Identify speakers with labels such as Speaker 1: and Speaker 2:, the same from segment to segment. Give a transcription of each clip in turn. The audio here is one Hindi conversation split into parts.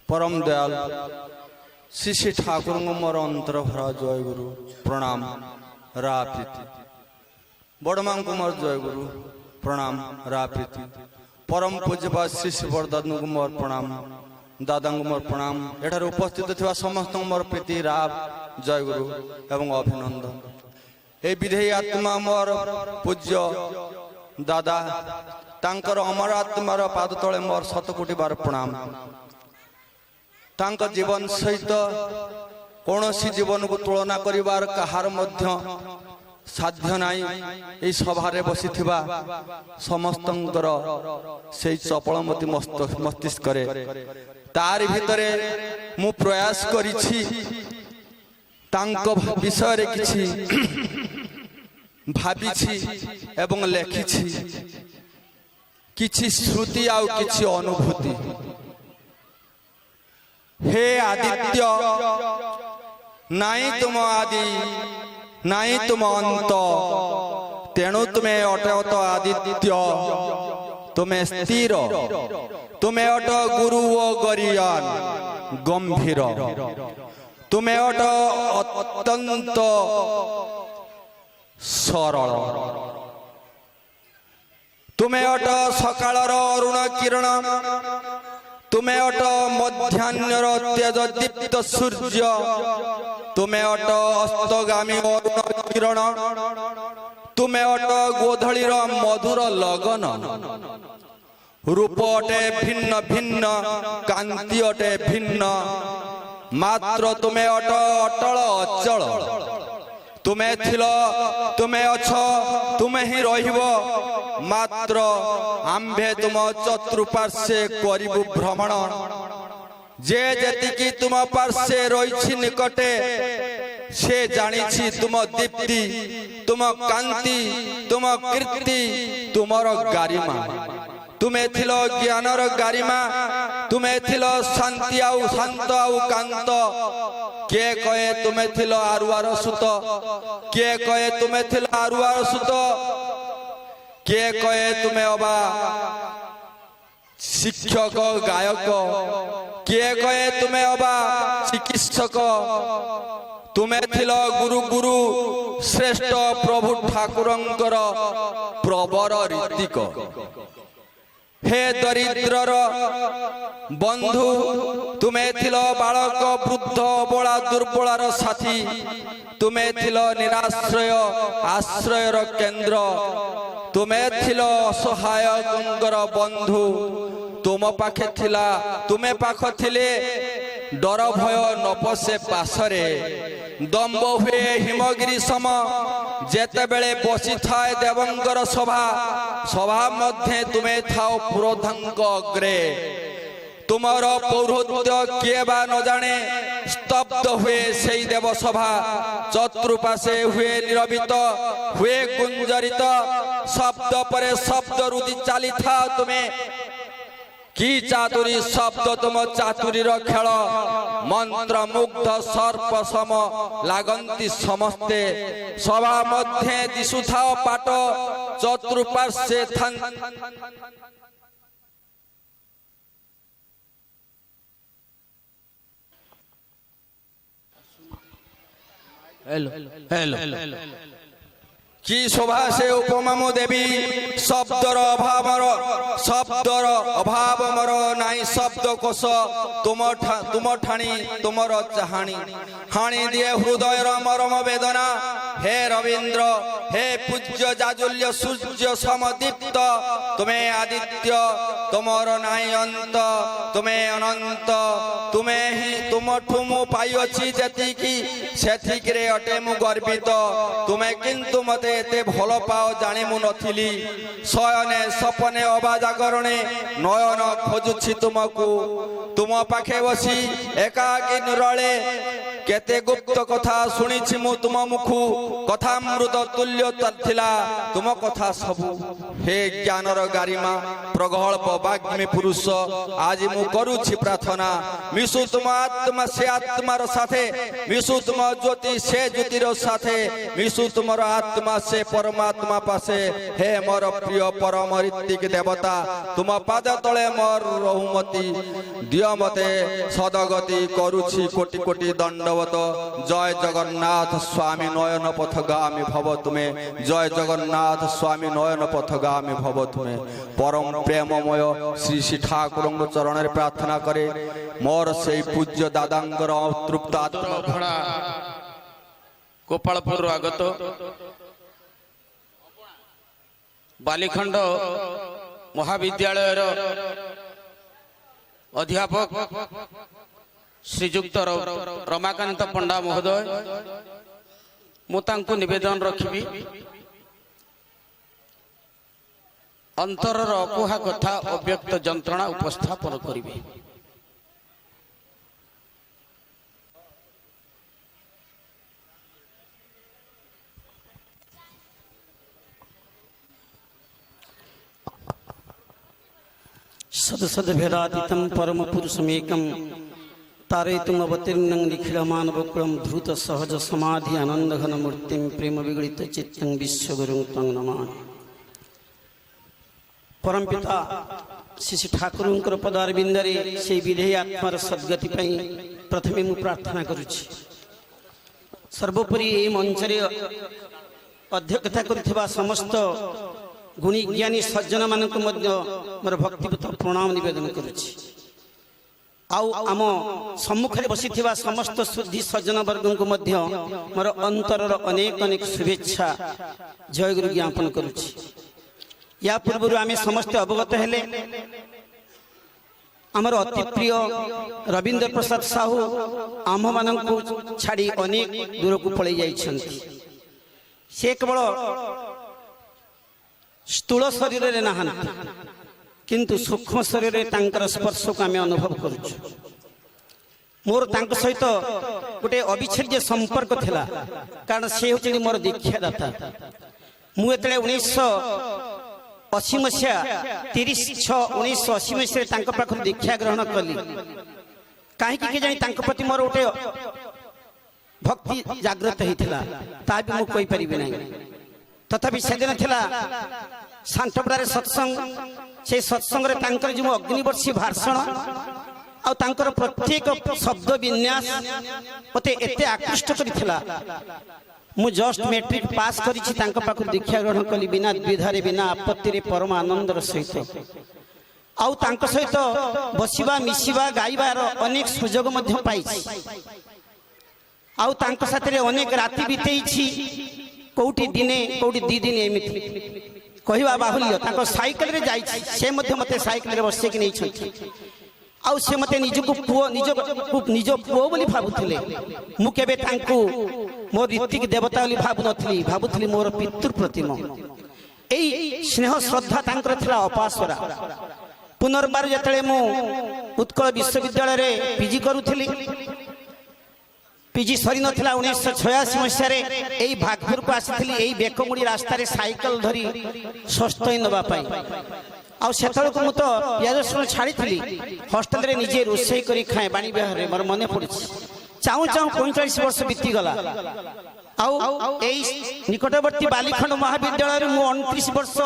Speaker 1: परम दयाल श्री श्री ठाकुर मोर अंतर भरा जय गुरु प्रणाम रा प्रीति बड़ मां को मोर जय गुरु प्रणाम रा प्रीति परम पूज्यपाद श्री श्री बड़दादा को मोर प्रणाम दादा को मोर प्रणाम एठार उपस्थित थिबा समस्त मोर प्रीति रा जय गुरु एवं अभिनंदन ए विधेयी आत्मा मोर पूज्य दादा तांकर अमर आत्मार पाद तले मोर 7 कोटी बार प्रणाम तांक जीवन सहित कौन सी जीवन को तुलना करिवार कहार मध्य साध्य नाई ए सभारे बसी थिबा समस्तंकर से चपलमती मस्तिष्क करे तार भितरे मु प्रयास करिछि तांक विषय रे किछि भाबिछि एवं लेखिछि किछि श्रुति आउ किछि अनुभूति हे आदित्य नाई तुम आदि नाई तुम अंत तेणु तुम्हें अटत आदित्य तुम्हें स्थिर तुम्हें अट गुरु व गरियान गंभीर तुम्हें अट अत्यंत सरल तुम्हें अट सकाळर अरुण किरण तुम्हें अट मध्याह्नर तेज दीप्त सूर्य तुम्हें अट अस्तगामी अरुण किरण तुम्हें अट गोधलीर मधुर लगन रूप अटे भिन्न भिन्न कांति अटे भिन्न मात्र तुम्हें अट अटल अचल तुम्हें थिल तुम्हें अछ तुम्हें ही रहिबो मात्र आम्भे तुम चतुर्पार्श्वे करिबु भ्रमण जे जेतिकी तुम पार्श्वे रहिछि निकटे से जानिछि तुम दीप्ति तुम कांति तुम कीर्ति तुमर गारिमा तुम्हें थिल ज्ञानर गारिमा तुम्हें थिल शांति आउ शांत आउ कांत किए कहे तुम्हें थिल आरुआर सुत किए कहे तुम्हें थिल आरुआर सुत किए कहे तुम्हें अबा शिक्षक गायक किए कहे तुम्हें अबा चिकित्सक तुम्हें थिल गुरु गुरु श्रेष्ठ प्रभु ठाकुरंकर प्रवर ऋतिक हे दरिद्रर बंधु तुम्हें थिल बालक वृद्ध बड़ा दुर्बलार साथी तुम्हें थिल निराश्रय आश्रयर केन्द्र तुम्हें थिल असहाय बंधु तुम पाखे थिला तुम्हें पाख थिले डर भय न पशे पासरे दम्ब हुए हिमगिरी सम जेते बेले बसी थाए देवंकर सभा सभा मध्य तुम्हें थाओ पुरोधंक अग्रे तुमर पौरोहित्य किए बा न जाने स्तब्ध हुए से देव सभा चतुर्पाशे हुए निरबित हुए गुंजरित शब्द परे शब्द रुदि चाली था तुम्हें की चातुरी शब्द तुम चातुरी खेल मंत्र मुग्ध सर्प सम लागंती समस्ते सभा मध्य दिशुथा पाट चतुर्पार्श्वे हेलो हेलो की शोभा से उपमामु देवी शब्दर अभाव मर नाई शब्द कोश तुम ठाणी तुमर चाहाणी हाणी दिए हृदय मरम वेदना हे रवींद्र हे पूज्य जाजुल्य सूर्य समदीप्त तुम्हें आदित्य तुमर नाई अंत तुम्हें अनंत तुम्हें ही तुमठु मु पाइछि जेतिकी सेथिकरे अटे मु गर्वित तुम्हें किंतु मते एते भल पाओ जानी मु नथिली शयने सपने अबा जागरणे नयन खोजुछि तुमको तुम पाखे बसी एकाकी निरळे केते गुप्त कथा सुनिछि मु तुम मुखु कथामृत तुल्य थिला तुम कथा सबु हे ज्ञानर गारिमा प्रगल्भ वाग्मी पुरुष आज मु करुछि प्रार्थना मिशु तुम आत्मा से आत्मार साथे मिशु तुम ज्योति से ज्योतिर साथे मिशु तुमर आत्मा से परमात्मा पासे हे मोर प्रिय परम ऋत्विक देवता तुम पाद तले मोर रहुमती दिय मते सदगति करुछि कोटि कोटि दंडवत जय जगन्नाथ स्वामी नयन पथगामी भव तुमे जय जगन्नाथ स्वामी नयन पथगामी भव तुमे परम प्रेममय श्री श्री ठाकुर चरण रे प्रार्थना करे मोर से पूज्य दादांगर तृप्त आत्मा
Speaker 2: गोपालपुर आगत बालीखंड महाविद्यालय अध्यापक श्रीजुक्त रमाकांत पंडा महोदय मुझे निवेदन रखी अंतरर अकुहा कथा अव्यक्त जंत्रणा उपस्थापन करी
Speaker 3: सद भेदातीतं परम पुरुषमेकं तारयितुम अवतीर्णं निखिल मानवकुलं धृत सहज समाधि आनंद घन मूर्तिं प्रेम विगलित चित्तं विश्वगुरुं तं नमामि। परम पिता श्री श्री ठाकुर पदारविंदरे से विधेय आत्मार सद्गति पाई प्रथमे मु प्रार्थना करुछि। सर्वोपरि ए मंचरे अध्यक्षता करुथिबा समस्त गुणी ज्ञानी सज्जन मानक मध्य मोर भक्तिपूत प्रणाम निवेदन करुछि। आउ आम सम्मुख बसी समस्त शुद्धि सज्जन वर्ग को मध्य मोर अंतरर अनेक अनेक शुभेच्छा जय गुरु ज्ञापन करुछि। या पूर्व आम समस्त अवगत हेले आमर अति प्रिय रविंद्र प्रसाद साहू आम मान छाड़ी अनेक दूर को पलि जाइछन्ति। से केवल स्थूल शरीर रे नहांती किंतु सूक्ष्म शरीर रे तांकर स्पर्श को आम अनुभव करुछु। मोर तांक सहित गोटे अविच्छेद्य संपर्क थिला कारण से होचनी मोर दीक्षादाता। मु एतले 1980 मसीहा 30/6/1980 मसीह तांक पाखर दीक्षा ग्रहण कली कहीं कि जानी तांक प्रति मोर गोटे भक्ति जागृत होता ता भी मुझे कही नहीं। तथापि से दिन थिला शांतपड़ारे सत्संग से सत्संग जो अग्निवर्षी भाषण आ प्रत्येक शब्द विन्यास मते एते आकृष्ट करिथिला। मु जस्ट मैट्रिक पास करिछि तांक पाखु दीक्षा ग्रहण कली बिना द्विधारे बिना आपत्ति रे परम आनंदर सहित आउ तांक सहित बसिबा मिसिबा गाइबार अनेक सुजोग मध्य पाइछि। आउ तांक साथे रे अनेक राति बितेइछि कोउठी दिने कोउठी 2 दिन एमिति कहवा बाहुल्य तांको साइकिल रे जाइछि से मध्य मते साइकिल रे बसे कि नै छथि। आउ से मते निजको पुओ निज पुओ बोली भाबुथिले। मु केबे तांको मोर ऋत्विक देवता बोली भाबु नथली भाबुथिली मोर पितृ प्रतिमा। एई स्नेह श्रद्धा तांकर थिला अपासरा। पुनर्बार जतले मु उत्कल विश्वविद्यालय रे पीजी करूथिली पीजी सरी नथिला 1986 मसीह रे एई भागपुर को आसीथिली एई बेकमुडी रास्ता रे साइकिल धरी सस्तई नबा पाई। आउ सेतल को मु तो याजस्व छाड़ी थी हॉस्टल रे निजे रोसई करी खाए बाणी बिहार रे मोर मने पड़छि। चाहू चाहू 45 वर्ष बीती गला। आउ एई निकटवर्ती बालीखंड महाविद्यालय रे मु 29 वर्ष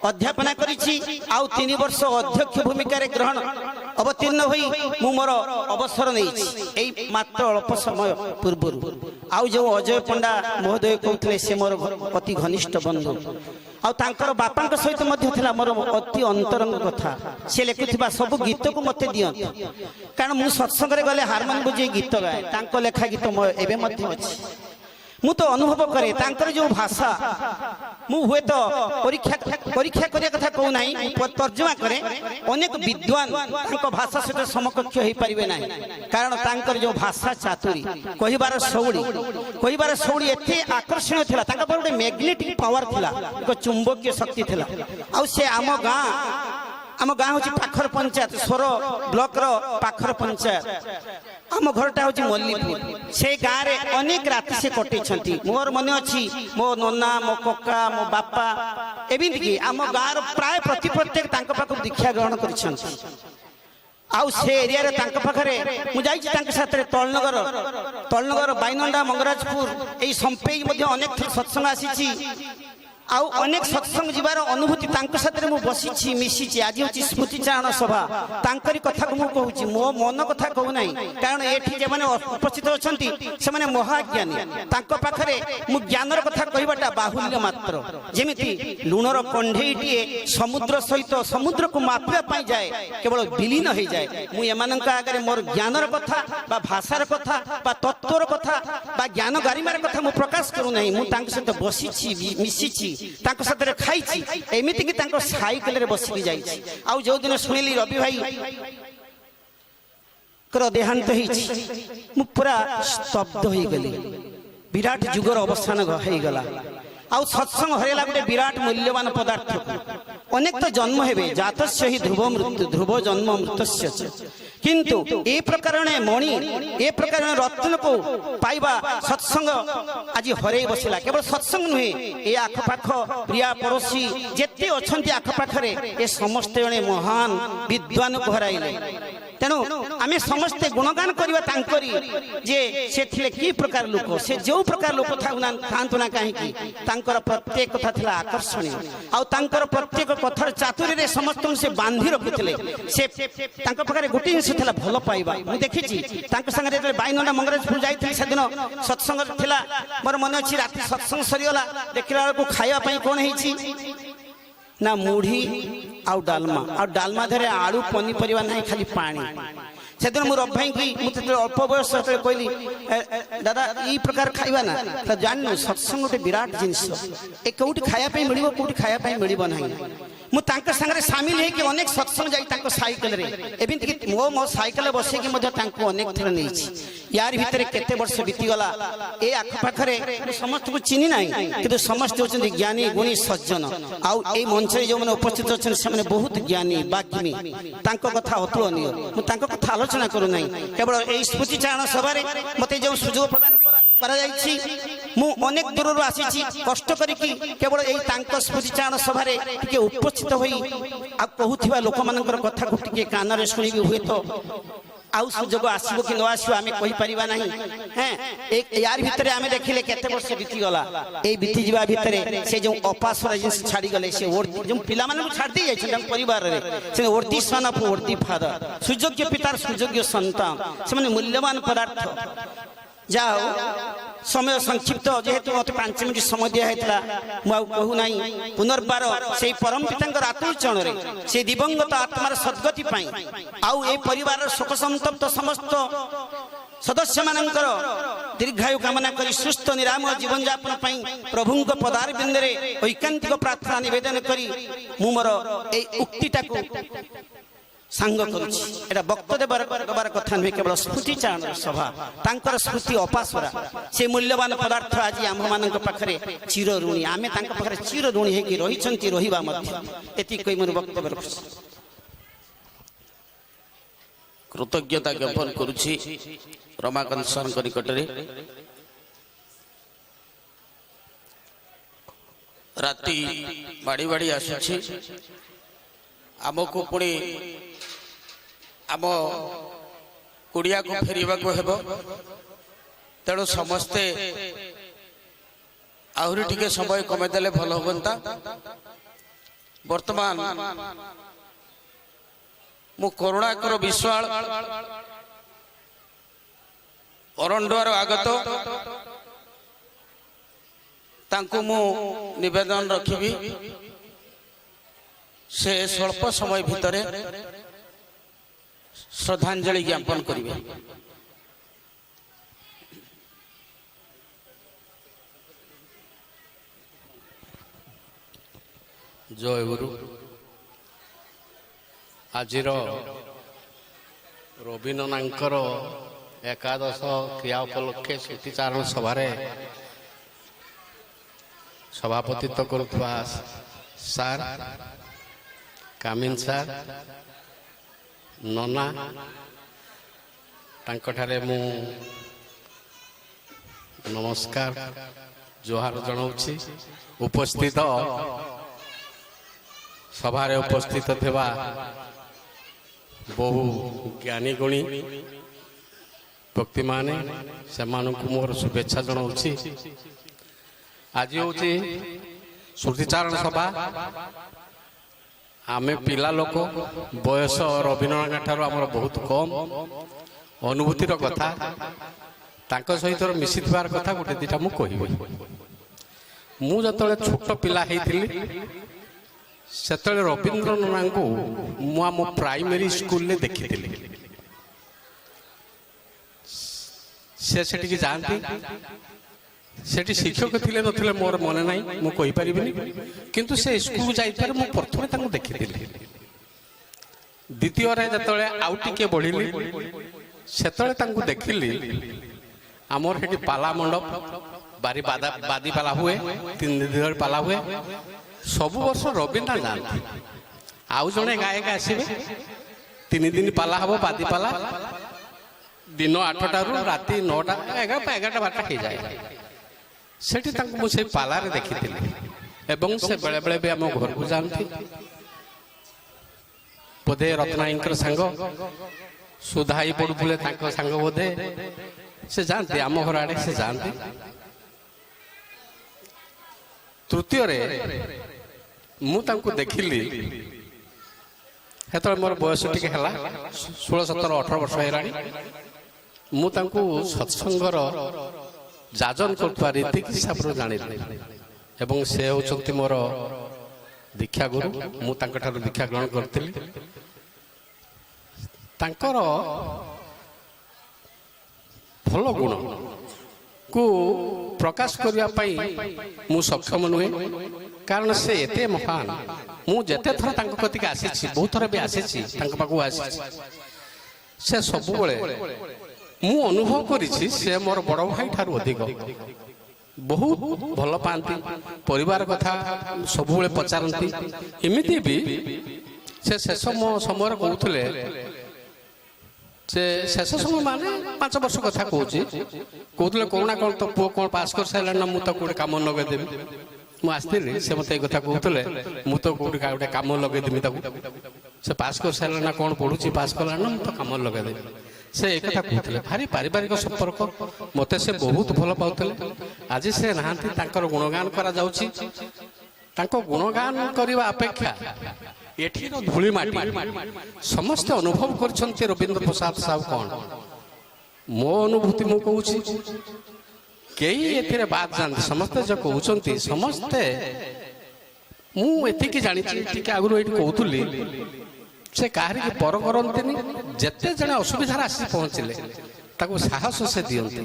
Speaker 3: अध्यापना करिछि। आउ 3 वर्ष अध्यक्ष भूमिका रे ग्रहण अवतीर्ण होई मु मोर अवसर नेछि एई मात्र अल्प समय पूर्व। आउ जो अजय पंडा महोदय कहते से मोर अति घनिष्ठ बंधु आउ तांकर बापा सहित मध्य थिला मोर अति अंतरंग कथा। से लिखुथिबा सब गीत को मते दियंती कारण मु सत्संग रे गले हारमोनियम बजे गीत गाए तांको लेखा गीत मो एबे मध्य अछि। मु तो अनुभव करे तांकर जो भाषा मु हुए तो परीक्षा करिया कथा कहू नाही तर्जमा करे अनेक विद्वान तांको भाषा सहित समकक्ष होई परिबे नाही कारण तांकर जो भाषा चातुरी कहिबार शौड़ी एते आकर्षण थिला। तांका पर मैग्नेटिक पावर थिला एक चुंबकीय शक्ति थिला। आउ से आम गाँ आम गाँ हूँ पाखर पंचायत सोर ब्लॉक रो पाखर पंचायत आम घरटा हूँ मल्लीपुर से गाँव में अनेक राति से कटे मोर मन अच्छी मो नना मो कका मो बापा एमती आम गाँव प्राय प्रत्येक पाख दीक्षा ग्रहण कर आउ से एरिया रे तांका पाखरे मु जाई तांका साथे तळनगर बाइनंडा मंगराजपुर एई संपेई मध्ये अनेक थर सत्संग आसीची आउ अनेक सत्संग जीवार अनुभूति तांका साथे मु बसिची मिसिची आज होची स्मृति चारण सभा तांकरी कथा को मु कहूची मो मन कथा कहू नाही कारण एठी जे माने उपस्थित अछंती से माने महाज्ञानी तांका पाखरे मु ज्ञानर कथा कहिबाटा बाहुल्य मात्र जेमिति लुणर कंढेईटिए समुद्र सहित समुद्र को मापिया पाई जाए केवल विलीन हो जाए मु एमानंक आगे मोर ज्ञानर कथा बा भाषार कथा बा तत्वर कथा बा ज्ञान गारिमार कथा मु प्रकाश करू नाही मु तांका सहित बसिची मिसिची तांका साथे खाइची एमिति कि तांको साइकिल रे बसिकी जाइची आउ जो दिन सुनिली रवि भाई कर देहांत होईची मु पूरा स्तब्ध होई गेली विराट जुगर अवसान हो गला आउ सत्संग हरेला गोटे विराट मूल्यवान पदार्थ अनेक तो जन्म हेबे जातस्य ही ध्रुव मृत्यु ध्रुव जन्म मृतस्य किंतु ए प्रकार मणि ए प्रकार रत्न को पाइबा सत्संग आज हरे बसिला केवल सत्संग नुहे ए आखपाख प्रिया पड़ोसी जेते अछंती आखपाखरे ए समस्त जने महान विद्वान को हराइले तेणु आमे समस्ते गुणगान करवा तांकरी जे से थिले की प्रकार लोक से जो प्रकार लोक थांतु ना काहे की तांकर प्रत्येक कथा थिला आकर्षणीय आउ तांकर प्रत्येक कथार चातुरी रे समस्त से बांधी रखिथिले से तांकर प्रकार गोटे जिनिस थिला भल पाइबा मु देखिछि तांकर संगे जे बाइनंडा मंगराजपुर जाइथिले सेदिन सत्संग थिला मोर मन अछि राति सत्संग सरियला देखिला को खाଇବା ପାଇଁ कोन हेछि ना मुढ़ी आउ डालमा धरे आलू पनीपरिया नहीं खाली पानी से दिन मुझे भाई की मुझे अल्प बयस कहली दादा ये प्रकार खाइबा ना तो जान सत्संग गोटे विराट जिनस ए कौटी खायापी मिल कौटी खायापी मिल ना मु तांकर संगे सामिल है कि अनेक सत्संग जाई तांको साइकिल रे एबिन कि मो साइकिल बसे कि मध्य तांको अनेक थर नै यार भीतर केते वर्ष बीती गला ए आख पाखरे समस्त को चिनी नाही किंतु समस्त होचन ज्ञानी गुणी सज्जन आउ ए मंच रे जो माने उपस्थित अछन से माने बहुत ज्ञानी बाग्मी तांको कथा अतुलनीय मु तांको कथा आलोचना करू नाही केवल ए स्मृति चारण सभा रे मते जो सुजोग प्रदान करा जाईछि मु अनेक दूर रो आसीछि कष्ट करी कि केवल ए तांको स्मृति चारण सभा रे के उपस्थित होई आ कहूथिबा लोक मानकर कथा को टिके कान रे सुनिबी हुए तो आउ सुजोग आसीबो कि न आसीबो आमे कहि परिबा नाही हैं एक यार भितरे आमे देखिले केते वर्ष बीती गला ए बीती जीवा भितरे से जो अपासर जिंस छाड़ी गले से ओरती जो पिला माने को छाड़ दी जाय छै परिवार रे से ओरती सन ऑफ ओरती फादर सुजोग्य पितार सुजोग्य संतान से माने मूल्यवान पदार्थ जाओ समय संक्षिप्त जेहेतु मत 5 मिनिट समय दिया हेतला मु कहू नाही पुनर्बार से परम पितांकर आत्म चरण रे से दिवंगत आत्मार सद्गति पाई आउ ए परिवार शोक संतप्त समस्त सदस्य मानकर दीर्घायु कामना करी सुस्थ निरामय जीवन यापन पाई प्रभुंक पदार बिंदरे ऐकांतिक प्रार्थना निवेदन करी मु मोर ए उक्तिटा को सांग करुछि एटा वक्तव्य देबार कथा नहीं केवल स्मृति चारण सभा तांकर स्मृति अपासरा से मूल्यवान पदार्थ आज आम मानक पाखरे चिर ऋणी आमे तांक पाखरे चिर ऋणी हेकि रहिछंती रहिबा मध्य एति कहि मोर वक्तव्य रखुछि
Speaker 2: कृतज्ञता ज्ञापन करुछि रमाकांत सरଙ୍କ निकटरे राति बाड़ी बाड़ी आसुछि आमको पुणी आम कुड़िया को फेरिबा को हेबो तेणु समस्ते आहुरी टिके समय कमे देले भल होगंता वर्तमान मु करुणाकर विश्वाल अरंडुआर आगत तांको मु निवेदन रखिबी से स्वल्प समय भितरे श्रद्धांजलि ज्ञापन करिवे
Speaker 4: जय गुरु आजिर रविननांकर एकादश क्रिया उपलक्षे स्मृतिचारण सभारे सभापतित्व करुवा सार କାମିନ ସାର୍ ନନା ତାଙ୍କଠାରେ ମୁଁ ନମସ୍କାର ଜୁହାର ଜଣାଉଛି। ଉପସ୍ଥିତ ସଭାରେ ଉପସ୍ଥିତ ଥିବା ବହୁ ଜ୍ଞାନୀ ଗୁଣୀ ବ୍ୟକ୍ତିମାନେ ସେମାନଙ୍କୁ ମୋର ଶୁଭେଚ୍ଛା ଜଣାଉଛି। ଆଜି ହେଉଛି ଶ୍ରୁତିଚାରଣ ସଭା। ଆମେ ପିଲା ଲୋକ, ବୟସ ରବୀନ୍ଦ୍ରନାଥ ଠାରୁ ଆମର ବହୁତ କମ୍। ଅନୁଭୂତିର କଥା, ତାଙ୍କ ସହିତ ମିଶିଥିବାର କଥା ଗୋଟେ ଦିଟା ମୁଁ କହିବି। ମୁଁ ଯେତେବେଳେ ଛୋଟ ପିଲା ହେଇଥିଲି ସେତେବେଳେ ରବୀନ୍ଦ୍ରନାଥଙ୍କୁ ମୁଁ ଆମ ପ୍ରାଇମେରୀ ସ୍କୁଲରେ ଦେଖିଥିଲି। ସେ ସେଠିକି ଯାଆନ୍ତି, ସେଠି ଶିକ୍ଷକ ଥିଲେ ନଥିଲେ ମୋର ମନେ ନାହିଁ, ମୁଁ କହିପାରିବିନି, କିନ୍ତୁ ସେ ସ୍କୁଲ ଯାଇଥିବାରେ ମୁଁ ପ୍ରଥମେ ତାଙ୍କୁ ଦେଖିଥିଲି। ଦ୍ୱିତୀୟରେ ଯେତେବେଳେ ଆଉ ଟିକେ ବଢ଼ିଲି ସେତେବେଳେ ତାଙ୍କୁ ଦେଖିଲି ଆମର ସେଠି ପାଲା ମଣ୍ଡପ, ବାଦି ପାଲା ହୁଏ, 3 ଦିନ ପାଲା ହୁଏ। ସବୁ ବର୍ଷ ରବୀନ୍ଦ୍ରନାଥ ଯାଆନ୍ତି, ଆଉ ଜଣେ ଗାୟକ ଆସିବେ, 3 ଦିନ ପାଲା ହବ, ବାଦି ପାଲା, ଦିନ 8ଟାରୁ ରାତି 9ଟା, 11ଟା 12ଟା ହେଇଯାଏ। ସେଠି ତାଙ୍କୁ ମୁଁ ସେଇ ପାଲାରେ ଦେଖିଥିଲି ଏବଂ ସେ ବେଳେବେଳେ ବି ଆମ ଘରକୁ ଯାଆନ୍ତି। ବୋଧେ ରତ୍ନାଇଙ୍କର ସାଙ୍ଗ ସୁଧା ହେଇ ପଡୁଥିଲେ, ତାଙ୍କ ସାଙ୍ଗ ବୋଧେ ସେ ଯାଆନ୍ତି, ଆମ ଘର ଆଡେ ସେ ଯାଆନ୍ତି। ତୃତୀୟରେ ମୁଁ ତାଙ୍କୁ ଦେଖିଲି ସେତେବେଳେ ମୋର ବୟସ ଟିକେ ହେଲା, 16, 17, 18 ବର୍ଷ ହେଲାଣି। ମୁଁ ତାଙ୍କୁ ସତ୍ସଙ୍ଗର ଯାଜନ କରୁଥିବା ରୀତି ହିସାବରେ ଜାଣିଲି ଏବଂ ସେ ହେଉଛନ୍ତି ମୋର ଦୀକ୍ଷା ଗୁରୁ। ମୁଁ ତାଙ୍କଠାରୁ ଦୀକ୍ଷା ଗ୍ରହଣ କରିଥିଲି। ତାଙ୍କର ଭଲ ଗୁଣକୁ ପ୍ରକାଶ କରିବା ପାଇଁ ମୁଁ ସକ୍ଷମ ନୁହେଁ, କାରଣ ସେ ଏତେ ମହାନ। ମୁଁ ଯେତେ ଥର ତାଙ୍କ କତିକି ଆସିଛି, ବହୁତ ଥର ବି ଆସିଛି, ତାଙ୍କ ପାଖକୁ ଆସିଛି, ସେ ସବୁବେଳେ ମୁଁ ଅନୁଭବ କରିଛି ସେ ମୋର ବଡ଼ ଭାଇ ଠାରୁ ଅଧିକ ବହୁତ ଭଲ ପାଆନ୍ତି। ପରିବାର କଥା ସବୁବେଳେ ପଚାରନ୍ତି। ଏମିତି ବି ସେ ଶେଷ ସମୟରେ କହୁଥିଲେ, ସେ ଶେଷ ସମୟ ମାନେ 5 ବର୍ଷ କଥା କହୁଛି, କହୁଥିଲେ କଣ ନା କଣ ତ ପୁଅ କଣ ପାସ୍ କରିସାରିଲାଣି ନା, ମୁଁ ତ କୋଉଠି କାମ ଲଗେଇଦେବି। ମୁଁ ଆସିଥିଲି, ସେ ମତେ ଏଇ କଥା କହୁଥିଲେ, ମୁଁ ତ କୋଉଠି ଗୋଟେ କାମ ଲଗେଇଦେବି ତାକୁ, ସେ ପାସ୍ କରିସାରିଲାଣି ନା, କଣ ପଢୁଛି, ପାସ୍ କଲାଣି ନା, ମୁଁ ତ କାମ ଲଗେଇଦେବି। ସେ ଏ କଥା କହୁଥିଲେ। ଭାରି ପାରିବାରିକ ସମ୍ପର୍କ, ମତେ ସେ ବହୁତ ଭଲ ପାଉଥିଲେ। ଆଜି ସେ ନାହାନ୍ତି, ତାଙ୍କର ଗୁଣଗାନ କରାଯାଉଛି। ତାଙ୍କ ଗୁଣଗାନ କରିବା ଅପେକ୍ଷା ଏଠିର ଧୂଳି ମାଟି ସମସ୍ତେ ଅନୁଭବ କରିଛନ୍ତି ରବୀନ୍ଦ୍ର ପ୍ରସାଦ ସାହୁ କଣ। ମୋ ଅନୁଭୂତି ମୁଁ କହୁଛି, କେହି ଏଥିରେ ବାଦ ଯାଆନ୍ତି, ସମସ୍ତେ ଯେ କହୁଛନ୍ତି, ସମସ୍ତେ। ମୁଁ ଏତିକି ଜାଣିଛି, ଟିକେ ଆଗରୁ ଏଇଠି କହୁଥିଲି, ସେ କାହାରିକି ପର କରନ୍ତିନି। ଯେତେ ଜଣେ ଅସୁବିଧାରେ ଆସି ପହଞ୍ଚିଲେ ତାକୁ ସାହସ ସେ ଦିଅନ୍ତି।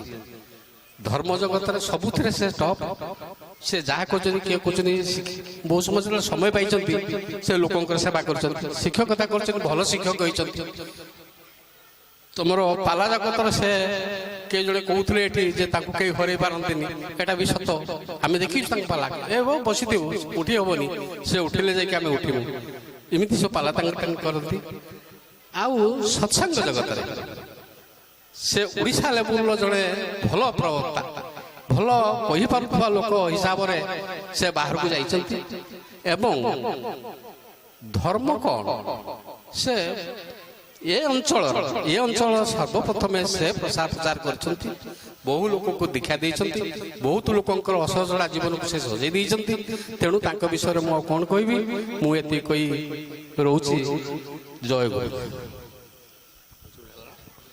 Speaker 4: ଧର୍ମ ଜଗତରେ ସବୁଥିରେ ସେ ଟପ୍। ସେ ଯାହା କରୁଛନ୍ତି, କିଏ କହୁଛନ୍ତି, ବହୁତ ସମୟ ପାଇଛନ୍ତି ସେ ଲୋକଙ୍କର ସେବା କରୁଛନ୍ତି, ଶିକ୍ଷକତା କରୁଛନ୍ତି, ଭଲ ଶିକ୍ଷକ ହେଇଛନ୍ତି। ତୁମର ପାଲା ଜଗତର ସେ କିଏ ଜଣେ କହୁଥିଲେ ଏଠି ଯେ ତାଙ୍କୁ କେହି ହରେଇ ପାରନ୍ତିନି, ଏଟା ବି ସତ। ଆମେ ଦେଖିଛୁ ତାଙ୍କ ପାଲା, ଏ ବସିଥିବୁ, ଉଠି ହବନି, ସେ ଉଠିଲେ ଯାଇକି ଆମେ ଉଠିବୁ, ଏମିତି ସବୁ ପାଲା ତାଙ୍କ କରନ୍ତି। ଆଉ ସତ୍ସଙ୍ଗ ଜଗତରେ ସେ ଓଡ଼ିଶା ଲେବୁଲର ଜଣେ ଭଲ ପ୍ରବକ୍ତା, ଭଲ କହିପାରୁଥିବା ଲୋକ ହିସାବରେ ସେ ବାହାରକୁ ଯାଇଛନ୍ତି। ଏବଂ ଧର୍ମ କଣ, ସେ ଏ ଅଞ୍ଚଳର ସର୍ବପ୍ରଥମେ ସେ ପ୍ରସାର ପ୍ରଚାର କରିଛନ୍ତି। ବହୁ ଲୋକଙ୍କୁ ଦୀକ୍ଷା ଦେଇଛନ୍ତି, ବହୁତ ଲୋକଙ୍କର ଅସଜଡ଼ା ଜୀବନକୁ ସେ ସଜେଇ ଦେଇଛନ୍ତି। ତେଣୁ ତାଙ୍କ ବିଷୟରେ ମୁଁ ଆଉ କଣ କହିବି, ମୁଁ ଏତିକି କହି ରହୁଛି। ଜୟ ଗୁରୁ।